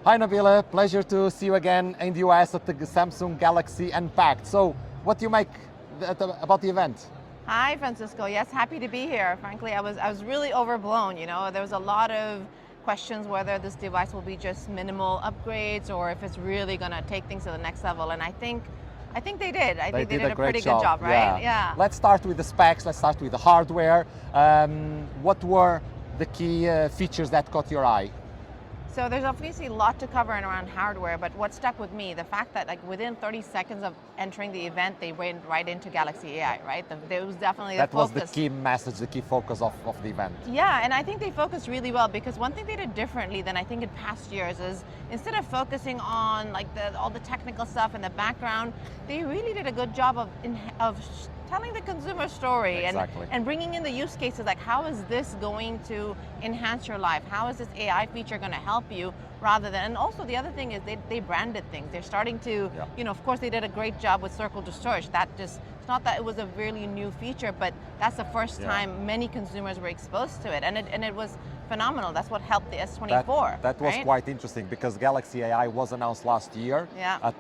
Hi Nabila, pleasure to see you again in the US at the Samsung Galaxy Unpacked. So, what do you make about the event? Hi, Francisco. Yes, happy to be here. Frankly, I was really overblown. You know, there was a lot of questions whether this device will be just minimal upgrades or if it's really going to take things to the next level. And I think they did. I think they did a pretty good job, right? Yeah. Let's start with the specs. Let's start with the hardware. What were the key features that caught your eye? So there's obviously a lot to cover in around hardware, but what stuck with me, the fact that like within 30 seconds of entering the event, they went right into Galaxy AI, right? There was definitely the focus. That was the key message, the key focus of the event. Yeah, and I think they focused really well because one thing they did differently than I think in past years is instead of focusing on like all the technical stuff in the background, they really did a good job of telling the consumer story and bringing in the use cases, like how is this going to enhance your life? How is this AI feature going to help you rather than, and also the other thing is they branded things. They're starting to, you know, of course they did a great job with Circle to Storage. It's not that it was a really new feature, but that's the first time many consumers were exposed to it. And it was phenomenal. That's what helped the S24. That was quite interesting because Galaxy AI was announced last year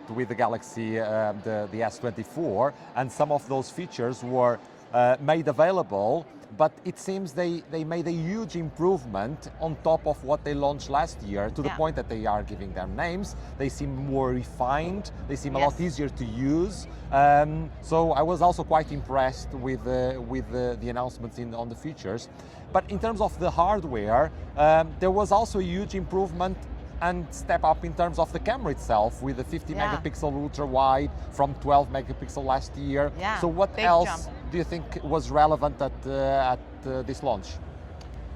with the Galaxy, the S24, and some of those features were made available, but it seems they made a huge improvement on top of what they launched last year to the point that they are giving them names. They seem more refined, they seem a lot easier to use. So I was also quite impressed with the announcements on the features. But in terms of the hardware, there was also a huge improvement and step up in terms of the camera itself with the 50 megapixel ultra wide from 12 megapixel last year. So what else do you think was relevant at this launch?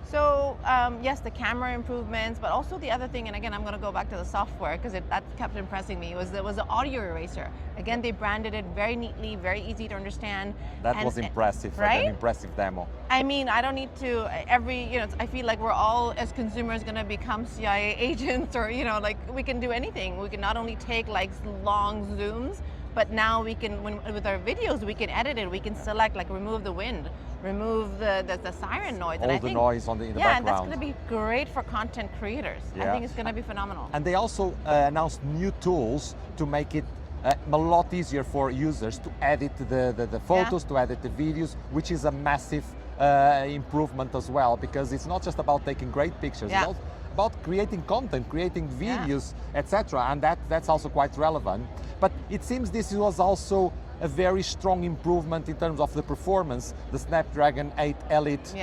So yes, the camera improvements, but also the other thing, and again, I'm going to go back to the software because that kept impressing me, was the audio eraser. Again, they branded it very neatly, very easy to understand. That was impressive, right? An impressive demo. I mean, I don't need to, I feel like we're all, as consumers, going to become CIA agents or, you know, like we can do anything. We can not only take like long zooms, but now we can, with our videos, we can edit it. We can select, like remove the wind, remove the siren noise. All the noise in the background. Yeah, and that's going to be great for content creators. I think it's going to be phenomenal. And they also announced new tools to make it a lot easier for users to edit the photos, to edit the videos, which is a massive improvement as well, because it's not just about taking great pictures, it's also about creating content, creating videos, etc. And that's also quite relevant. But it seems this was also a very strong improvement in terms of the performance. The Snapdragon 8 Elite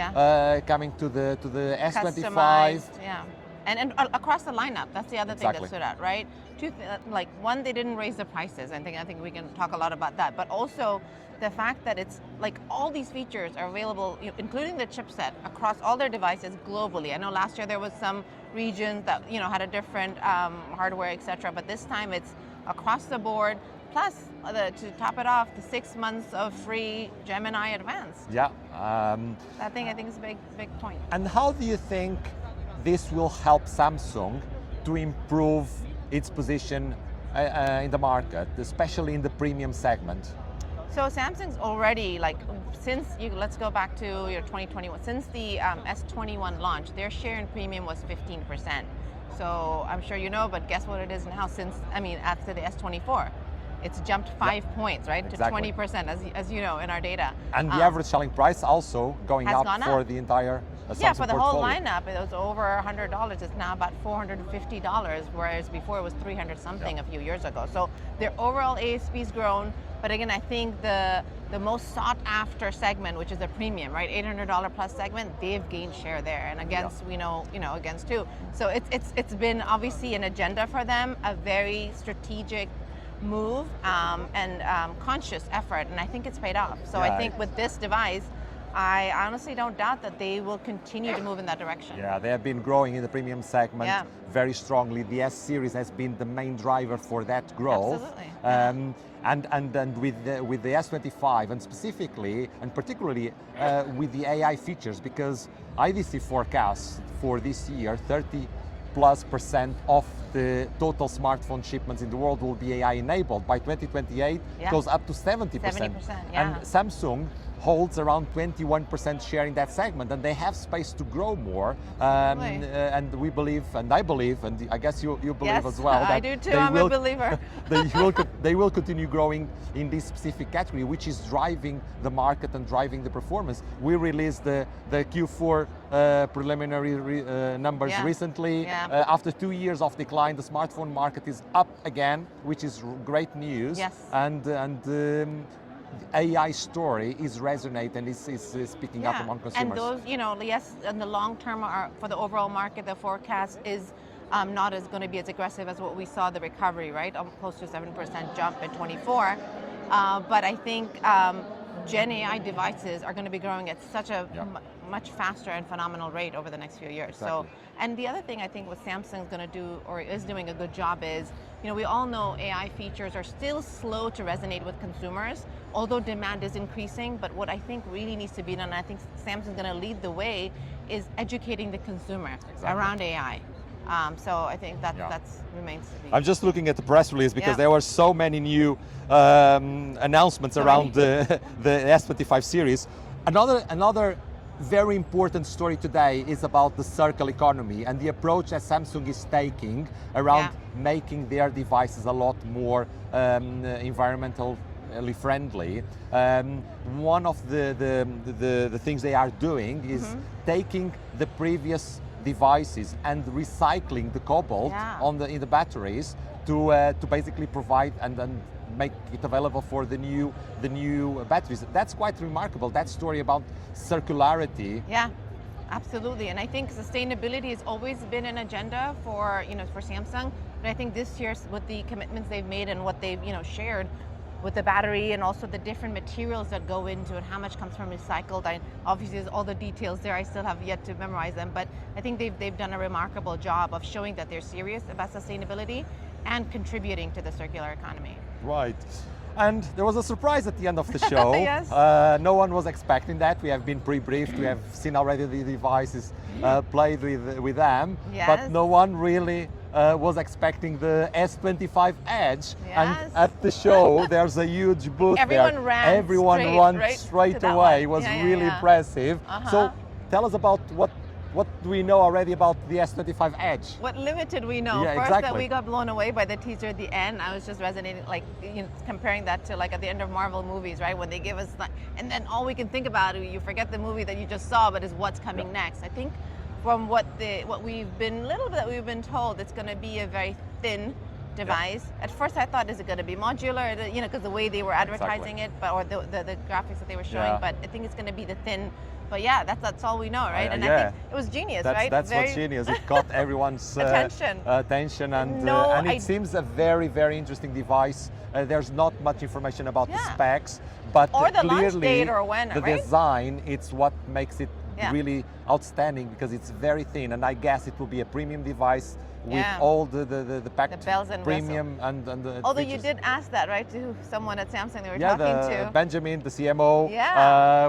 coming to the S25. Customized, and across the lineup, that's the other thing that stood out, right? Like one, they didn't raise the prices. I think we can talk a lot about that, but also the fact that it's like all these features are available, including the chipset, across all their devices globally. I know last year there was some regions that had a different hardware, etc. But this time it's across the board. Plus, to top it off, the 6 months of free Gemini Advanced. I think is a big point. And how do you think this will help Samsung to improve its position in the market, especially in the premium segment? So Samsung's already, let's go back to your 2021, since the S21 launch, their share in premium was 15%. So I'm sure you know, but guess what it is now after the S24? It's jumped 5 points, right, to 20%, as you know, in our data. And the average selling price also going up for the entire Samsung for the portfolio. whole lineup. It was over $100. It's now about $450, whereas before it was 300 something a few years ago. So their overall ASP's grown, but again, I think the most sought after segment, which is the premium, right, $800 plus segment, they've gained share there, and against against too. So it's been obviously an agenda for them, a very strategic move and conscious effort, and I think it's paid off. So I think with this device, I honestly don't doubt that they will continue to move in that direction. Yeah, they have been growing in the premium segment very strongly. The S series has been the main driver for that growth. Absolutely. And with the S25, and specifically and particularly with the AI features, because IDC forecasts for this year 30+% of the total smartphone shipments in the world will be AI enabled. By 2028, it goes up to 70%. 70%, And Samsung holds around 21% share in that segment, and they have space to grow more. And we believe, and I believe, and I guess you believe yes, as well. I do too. I'm a believer. they will continue growing in this specific category, which is driving the market and driving the performance. We released the Q4 preliminary numbers recently. After 2 years of decline, the smartphone market is up again, which is great news. Yes. And the AI story is resonating, is picking up among consumers. And those, yes, in the long term, for the overall market, the forecast is not as going to be as aggressive as what we saw the recovery, right? Close to 7% jump in 24. But I think Gen AI devices are going to be growing at such a much faster and phenomenal rate over the next few years. Exactly. So, and the other thing I think what Samsung's going to do, or is doing a good job, is, we all know AI features are still slow to resonate with consumers, although demand is increasing. But what I think really needs to be done, and I think Samsung's going to lead the way, is educating the consumer around AI. So I think that remains to be. I'm just looking at the press release because there were so many new announcements around the S25 series. Another very important story today is about the circular economy and the approach that Samsung is taking around making their devices a lot more environmentally friendly. One of the things they are doing is taking the previous devices and recycling the cobalt in the batteries to basically provide and make it available for the new batteries. That's quite remarkable. That story about circularity. Yeah, absolutely. And I think sustainability has always been an agenda for for Samsung. But I think this year, with the commitments they've made and what they've shared with the battery and also the different materials that go into it, how much comes from recycled. Obviously, there's all the details there. I still have yet to memorize them, but I think they've done a remarkable job of showing that they're serious about sustainability and contributing to the circular economy. Right. And there was a surprise at the end of the show. Yes. No one was expecting that. We have been pre-briefed. We have seen already the devices played with them. Yes. But no one really was expecting the S25 Edge. Yes. And at the show, there's a huge booth Everyone there. Everyone ran straight away. It was really impressive. So tell us about what do we know already about the S25 Edge? What limited we know. Yeah, First, exactly. that we got blown away by the teaser at the end. I was just resonating, comparing that to at the end of Marvel movies, right? When they give us, and then all we can think about, you forget the movie that you just saw, but is what's coming next. I think from what we've been told, it's going to be a very thin device. At first I thought, is it going to be modular? Because the way they were advertising it, or the graphics that they were showing, but I think it's going to be the thin. But that's all we know, right? And I think it was genius, right? That's what's genius. It caught everyone's attention, and it seems a very, very interesting device. There's not much information about the specs, but or the clearly launch date or when, the design, it's what makes it really outstanding, because it's very thin, and I guess it will be a premium device with all the packed bells and premium and the although features. you did ask that, right, to someone at Samsung they were talking to. Benjamin, the CMO.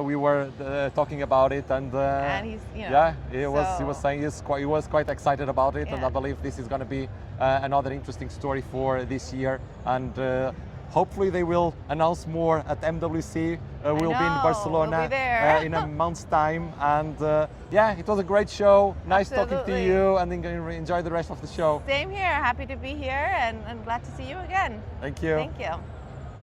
We were talking about it, and he's, he was saying he was quite excited about it, and I believe this is going to be another interesting story for this year, and hopefully they will announce more at MWC. We'll be in Barcelona we'll be there. in a month's time, and it was a great show. Nice talking to you, and enjoy the rest of the show. Same here. Happy to be here, and glad to see you again. Thank you. Thank you.